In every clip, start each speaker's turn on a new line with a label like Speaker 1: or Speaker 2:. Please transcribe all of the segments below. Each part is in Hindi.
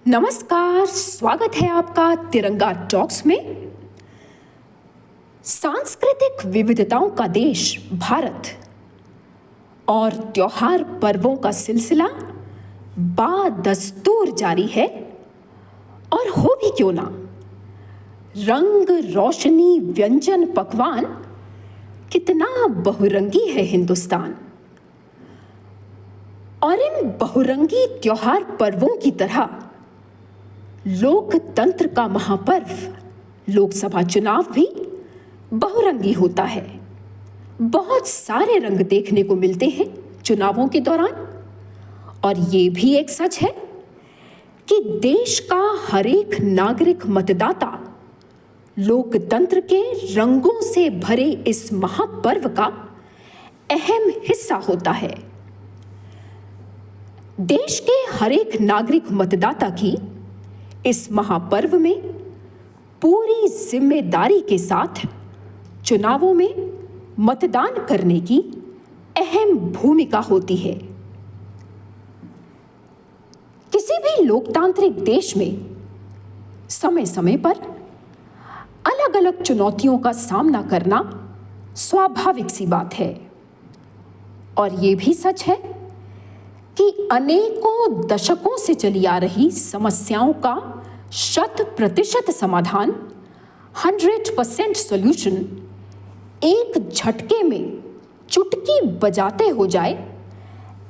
Speaker 1: नमस्कार, स्वागत है आपका तिरंगा टॉक्स में। सांस्कृतिक विविधताओं का देश भारत और त्योहार पर्वों का सिलसिला बादस्तूर जारी है। और हो भी क्यों ना, रंग रोशनी व्यंजन पकवान कितना बहुरंगी है हिंदुस्तान। और इन बहुरंगी त्योहार पर्वों की तरह लोकतंत्र का महापर्व लोकसभा चुनाव भी बहुरंगी होता है। बहुत सारे रंग देखने को मिलते हैं चुनावों के दौरान। और ये भी एक सच है कि देश का हर एक नागरिक मतदाता लोकतंत्र के रंगों से भरे इस महापर्व का अहम हिस्सा होता है। देश के हर एक नागरिक मतदाता की इस महापर्व में पूरी जिम्मेदारी के साथ चुनावों में मतदान करने की अहम भूमिका होती है। किसी भी लोकतांत्रिक देश में समय समय पर अलग अलग चुनौतियों का सामना करना स्वाभाविक सी बात है। और ये भी सच है कि अनेकों दशकों से चली आ रही समस्याओं का 100% समाधान 100% सॉल्यूशन एक झटके में चुटकी बजाते हो जाए,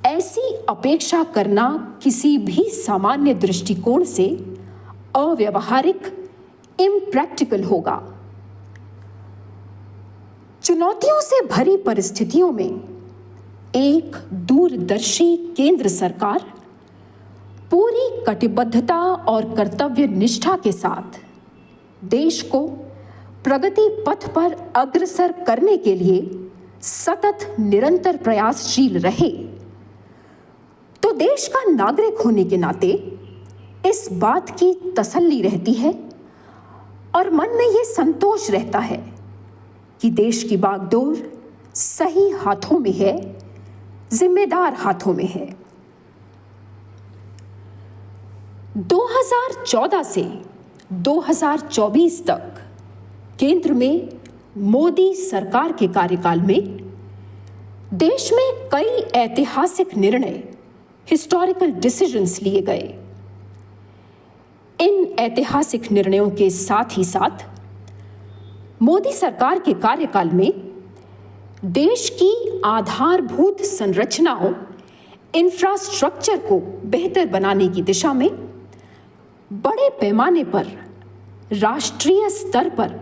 Speaker 1: ऐसी अपेक्षा करना किसी भी सामान्य दृष्टिकोण से अव्यावहारिक, इम्प्रैक्टिकल होगा। चुनौतियों से भरी परिस्थितियों में एक दूरदर्शी केंद्र सरकार पूरी कटिबद्धता और कर्तव्य निष्ठा के साथ देश को प्रगति पथ पर अग्रसर करने के लिए सतत निरंतर प्रयासशील रहे, तो देश का नागरिक होने के नाते इस बात की तसल्ली रहती है और मन में ये संतोष रहता है कि देश की बागडोर सही हाथों में है, जिम्मेदार हाथों में है। 2014 से 2024 तक केंद्र में मोदी सरकार के कार्यकाल में देश में कई ऐतिहासिक निर्णय, हिस्टोरिकल डिसीजंस लिए गए। इन ऐतिहासिक निर्णयों के साथ ही साथ मोदी सरकार के कार्यकाल में देश की आधारभूत संरचनाओं, इंफ्रास्ट्रक्चर को बेहतर बनाने की दिशा में बड़े पैमाने पर राष्ट्रीय स्तर पर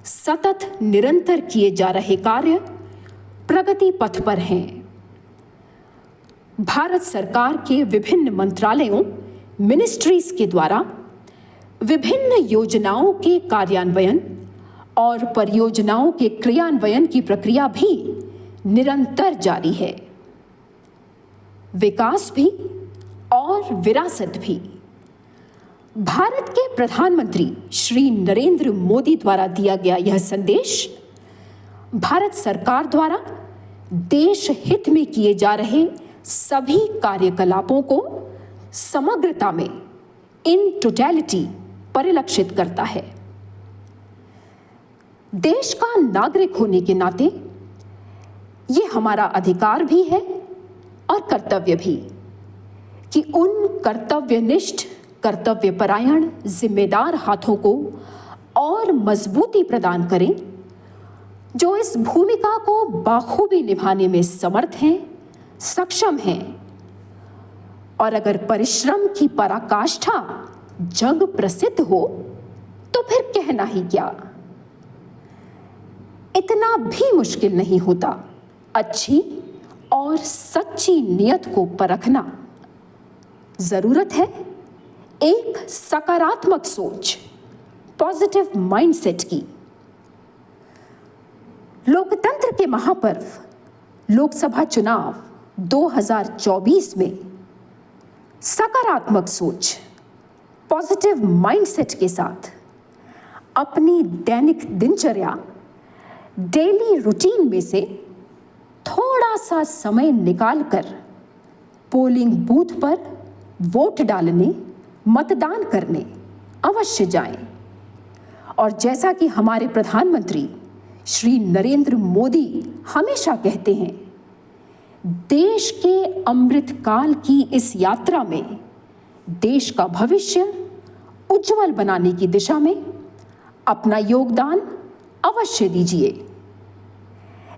Speaker 1: सतत निरंतर किए जा रहे कार्य प्रगति पथ पर हैं। भारत सरकार के विभिन्न मंत्रालयों, मिनिस्ट्रीज के द्वारा विभिन्न योजनाओं के कार्यान्वयन और परियोजनाओं के क्रियान्वयन की प्रक्रिया भी निरंतर जारी है। विकास भी और विरासत भी। भारत के प्रधानमंत्री श्री नरेंद्र मोदी द्वारा दिया गया यह संदेश भारत सरकार द्वारा देश हित में किए जा रहे सभी कार्यकलापों को समग्रता में, इन टोटैलिटी, परिलक्षित करता है। देश का नागरिक होने के नाते ये हमारा अधिकार भी है और कर्तव्य भी कि उन कर्तव्यनिष्ठ, कर्तव्यपरायण, जिम्मेदार हाथों को और मजबूती प्रदान करें जो इस भूमिका को बाखूबी निभाने में समर्थ हैं, सक्षम हैं। और अगर परिश्रम की पराकाष्ठा जग प्रसिद्ध हो तो फिर कहना ही क्या। इतना भी मुश्किल नहीं होता अच्छी और सच्ची नियत को परखना। जरूरत है एक सकारात्मक सोच, पॉजिटिव माइंडसेट की। लोकतंत्र के महापर्व लोकसभा चुनाव 2024 में सकारात्मक सोच, पॉजिटिव माइंडसेट के साथ अपनी दैनिक दिनचर्या, डेली रूटीन में से थोड़ा सा समय निकालकर पोलिंग बूथ पर वोट डालने मतदान करने अवश्य जाएं। और जैसा कि हमारे प्रधानमंत्री श्री नरेंद्र मोदी हमेशा कहते हैं, देश के अमृत काल की इस यात्रा में देश का भविष्य उज्जवल बनाने की दिशा में अपना योगदान अवश्य दीजिए।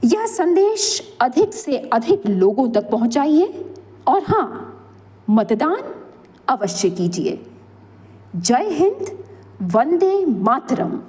Speaker 1: यह संदेश अधिक से अधिक लोगों तक पहुंचाइए और हाँ, मतदान अवश्य कीजिए। जय हिंद, वंदे मातरम।